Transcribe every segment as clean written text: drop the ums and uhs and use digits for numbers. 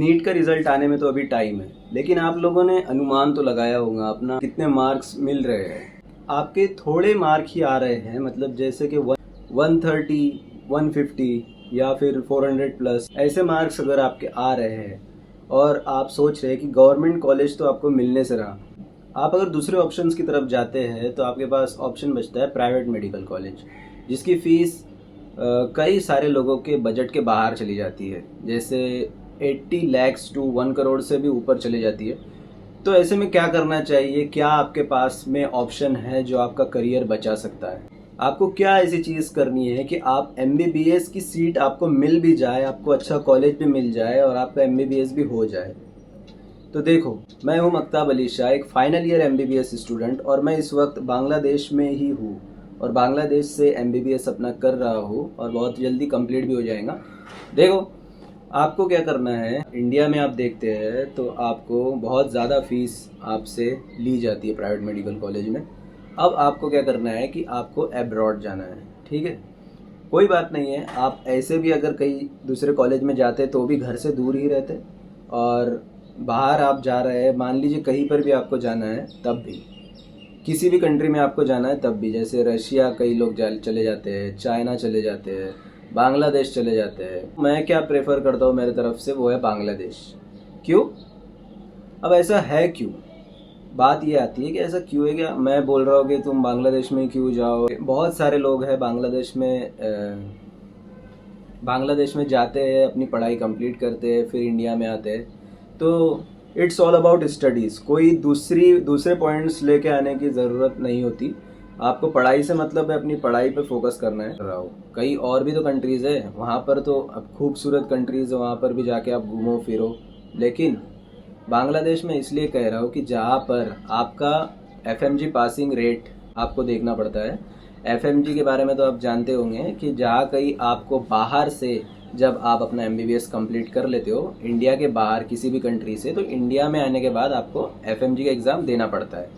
NEET का result आने में तो अभी टाइम है, लेकिन आप लोगों ने अनुमान तो लगाया होगा अपना कितने मार्क्स मिल रहे हैं। आपके थोड़े मार्क ही आ रहे हैं, मतलब जैसे कि 130, 150 या फिर 400 प्लस ऐसे मार्क्स अगर आपके आ रहे हैं और आप सोच रहे हैं कि गवर्नमेंट कॉलेज तो आपको मिलने से रहा, आप अगर दूसरे ऑप्शंस की तरफ जाते हैं तो आपके पास ऑप्शन बचता है प्राइवेट मेडिकल कॉलेज, जिसकी फ़ीस कई सारे लोगों के बजट के बाहर चली जाती है, जैसे 80 lakhs टू 1 करोड़ से भी ऊपर चली जाती है। तो ऐसे में क्या करना चाहिए? क्या आपके पास में ऑप्शन है जो आपका करियर बचा सकता है? आपको क्या ऐसी चीज़ करनी है कि आप MBBS की सीट आपको मिल भी जाए, आपको अच्छा कॉलेज भी मिल जाए और आपका MBBS भी हो जाए। तो देखो, मैं हूं मक्ताब अली शाह, एक फाइनल ईयर MBBS स्टूडेंट, और मैं इस वक्त बांग्लादेश में ही हूं और बांग्लादेश से MBBS अपना कर रहा हूं और बहुत जल्दी कंप्लीट भी हो जाएगा। देखो, आपको क्या करना है, इंडिया में आप देखते हैं तो आपको बहुत ज़्यादा फीस आपसे ली जाती है प्राइवेट मेडिकल कॉलेज में। अब आपको क्या करना है कि आपको अब्रॉड जाना है, ठीक है? कोई बात नहीं है, आप ऐसे भी अगर कहीं दूसरे कॉलेज में जाते तो भी घर से दूर ही रहते, और बाहर आप जा रहे हैं, मान लीजिए कहीं पर भी आपको जाना है, तब भी किसी भी कंट्री में आपको जाना है तब भी, जैसे रशिया कई लोग चले जाते हैं, चाइना चले जाते हैं, बांग्लादेश चले जाते हैं। मैं क्या प्रेफर करता हूँ मेरे तरफ से, वो है बांग्लादेश। क्यों? अब ऐसा है क्यों? बात ये आती है कि ऐसा क्यों है, क्या मैं बोल रहा हूँ कि तुम बांग्लादेश में क्यों जाओ? बहुत सारे लोग हैं बांग्लादेश में जाते हैं, अपनी पढ़ाई कंप्लीट करते हैं, फिर इंडिया में आते हैं। तो इट्स ऑल अबाउट स्टडीज़। कोई दूसरे पॉइंट्स लेके आने की ज़रूरत नहीं होती। आपको पढ़ाई से मतलब है, अपनी पढ़ाई पे फोकस करना है। कई और भी तो कंट्रीज़ है, वहाँ पर तो अब खूबसूरत कंट्रीज़ है, वहाँ पर भी जाके आप घूमो फिरो। लेकिन बांग्लादेश में इसलिए कह रहा हूँ कि जहाँ पर आपका FMG पासिंग रेट आपको देखना पड़ता है। FMG के बारे में तो आप जानते होंगे कि जहाँ कहीं आपको बाहर से, जब आप अपना MBBS कंप्लीट कर लेते हो इंडिया के बाहर किसी भी कंट्री से, तो इंडिया में आने के बाद आपको FMG का एग्ज़ाम देना पड़ता है।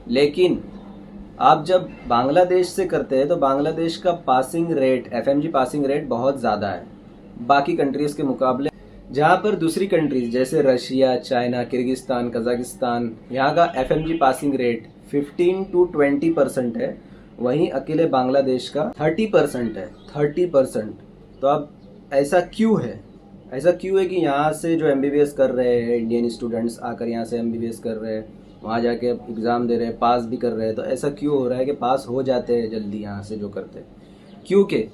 लेकिन आप जब बांग्लादेश से करते हैं तो बांग्लादेश का passing rate, FMG passing rate बहुत ज़्यादा है बाकी कंट्रीज़ के मुकाबले। जहाँ पर दूसरी कंट्रीज जैसे रशिया, चाइना, किर्गिस्तान, कजाकिस्तान, यहाँ का FMG पासिंग रेट 15 to 20% है, वहीं अकेले बांग्लादेश का 30% है। 30%। तो अब ऐसा क्यों है? ऐसा क्यों है कि यहाँ से जो MBBS कर रहे हैं इंडियन स्टूडेंट्स आकर यहाँ से MBBS कर रहे हैं, वहाँ जाके एग्ज़ाम दे रहे हैं, पास भी कर रहे हैं, तो ऐसा क्यों हो रहा है कि पास हो जाते हैं जल्दी यहाँ से जो करते हैं? क्योंकि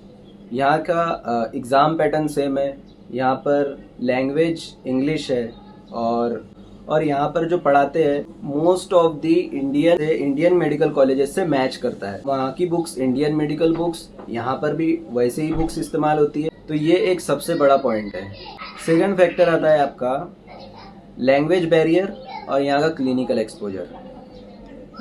यहाँ का एग्ज़ाम पैटर्न सेम है, यहाँ पर लैंग्वेज इंग्लिश है, और यहाँ पर जो पढ़ाते हैं most of the Indian medical colleges से मैच करता है। वहाँ की बुक्स इंडियन मेडिकल बुक्स, यहाँ पर भी वैसे ही बुक्स इस्तेमाल होती है। तो ये एक सबसे बड़ा पॉइंट है। सेकंड फैक्टर आता है आपका लैंग्वेज बैरियर और यहाँ का क्लिनिकल एक्सपोजर।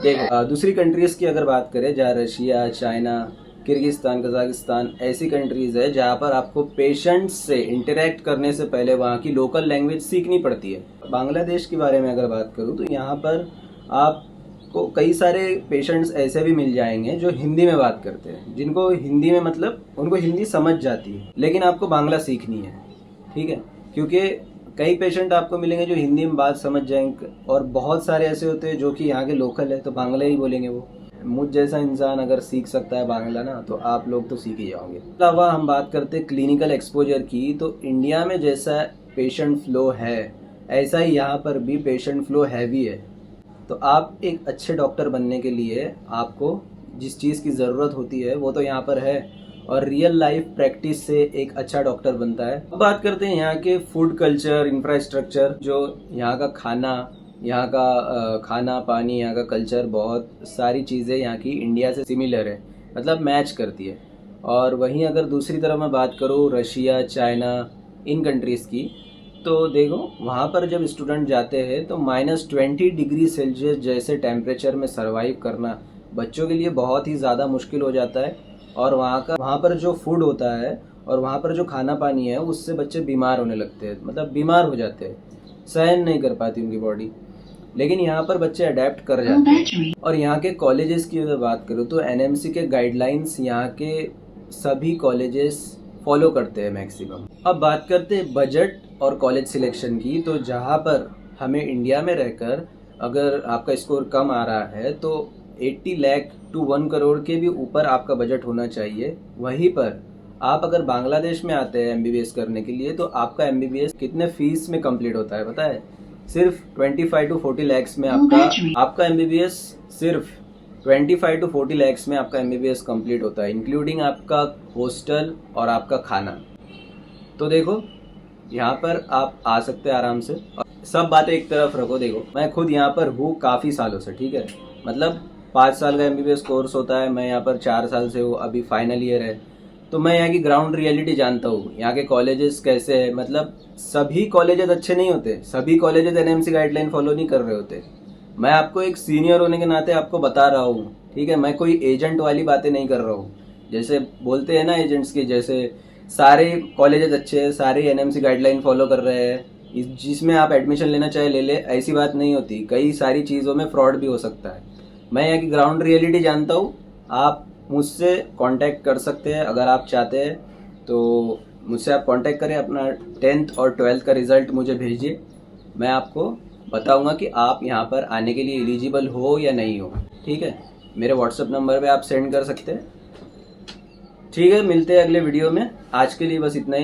देखो, दूसरी कंट्रीज़ की अगर बात करें, जहाँ रशिया, चाइना, किर्गिस्तान, कजाकिस्तान ऐसी कंट्रीज़ है जहाँ पर आपको पेशेंट्स से इंटरेक्ट करने से पहले वहाँ की लोकल लैंग्वेज सीखनी पड़ती है। बांग्लादेश के बारे में अगर बात करूँ तो यहाँ पर आपको कई सारे पेशेंट्स ऐसे भी मिल जाएंगे जो हिंदी में बात करते हैं, जिनको हिंदी में मतलब उनको हिंदी समझ जाती है, लेकिन आपको बांग्ला सीखनी है, ठीक है? क्योंकि कई पेशेंट आपको मिलेंगे जो हिंदी में बात समझ जाएंगे, और बहुत सारे ऐसे होते हैं जो कि यहाँ के लोकल है तो बांग्ला ही बोलेंगे। वो मुझ जैसा इंसान अगर सीख सकता है बांग्ला ना, तो आप लोग तो सीख ही जाओगे। अलावा हम बात करते हैं क्लिनिकल एक्सपोजर की, तो इंडिया में जैसा पेशेंट फ्लो है ऐसा ही यहाँ पर भी पेशेंट फ्लो हैवी है। तो आप एक अच्छे डॉक्टर बनने के लिए आपको जिस चीज़ की ज़रूरत होती है वो तो यहाँ पर है, और रियल लाइफ प्रैक्टिस से एक अच्छा डॉक्टर बनता है। अब बात करते हैं यहाँ के फूड कल्चर, इंफ्रास्ट्रक्चर, जो यहाँ का खाना पानी, यहाँ का कल्चर, बहुत सारी चीज़ें यहाँ की इंडिया से सिमिलर है, मतलब मैच करती है। और वहीं अगर दूसरी तरफ मैं बात करूँ रशिया, चाइना, इन कंट्रीज़ की, तो देखो वहाँ पर जब स्टूडेंट जाते हैं तो -20 डिग्री सेल्सियस जैसे टेम्परेचर में सर्वाइव करना बच्चों के लिए बहुत ही ज़्यादा मुश्किल हो जाता है। और वहाँ पर जो फूड होता है और वहाँ पर जो खाना पानी है उससे बच्चे बीमार होने लगते हैं, मतलब बीमार हो जाते हैं, सहन नहीं कर पाती उनकी बॉडी। लेकिन यहाँ पर बच्चे अडेप्ट कर जाते हैं। और यहाँ के कॉलेजेस की अगर बात करूँ तो NMC के गाइडलाइंस यहाँ के सभी कॉलेजेस फॉलो करते हैं मैक्सिमम। अब बात करते हैं बजट और कॉलेज सिलेक्शन की, तो जहाँ पर हमें इंडिया में रहकर अगर आपका स्कोर कम आ रहा है तो 80 लाख टू 1 करोड़ के भी ऊपर आपका बजट होना चाहिए। वहीं पर आप अगर बांग्लादेश में आते हैं एमबीबीएस करने के लिए, तो आपका एमबीबीएस कितने फीस में कंप्लीट होता है पता है? सिर्फ 25 टू 40 लैक्स में आपका एमबीबीएस सिर्फ 25 टू 40 लैक्स में आपका एमबीबीएस कंप्लीट होता है, इंक्लूडिंग आपका हॉस्टल और आपका खाना। तो देखो यहाँ पर आप आ सकते हैं आराम से। और सब बातें एक तरफ रखो, देखो मैं खुद यहाँ पर हूँ काफ़ी सालों से, ठीक है, मतलब 5 साल का एमबीबीएस कोर्स होता है, मैं यहाँ पर 4 साल से हूँ, अभी फाइनल ईयर है। तो मैं यहाँ की ग्राउंड रियलिटी जानता हूँ, यहाँ के कॉलेजेस कैसे हैं। मतलब सभी कॉलेजेस अच्छे नहीं होते, सभी कॉलेजेस एनएमसी गाइडलाइन फॉलो नहीं कर रहे होते। मैं आपको एक सीनियर होने के नाते आपको बता रहा हूँ, ठीक है, मैं कोई एजेंट वाली बातें नहीं कर रहा हूँ। जैसे बोलते हैं ना एजेंट्स की, जैसे सारे कॉलेजेस अच्छे हैं, सारे एनएमसी गाइडलाइन फॉलो कर रहे हैं, जिसमें आप एडमिशन लेना चाहे ले ले, ऐसी बात नहीं होती। कई सारी चीज़ों में फ्रॉड भी हो सकता है। मैं यहाँ की ग्राउंड रियलिटी जानता हूँ। आप मुझसे कांटेक्ट कर सकते हैं अगर आप चाहते हैं तो मुझसे आप कांटेक्ट करें, अपना 10th और 12th का रिज़ल्ट मुझे भेजिए, मैं आपको बताऊंगा कि आप यहाँ पर आने के लिए एलिजिबल हो या नहीं हो, ठीक है। मेरे व्हाट्सएप नंबर पे आप सेंड कर सकते हैं, ठीक है। मिलते हैं अगले वीडियो में, आज के लिए बस इतना ही।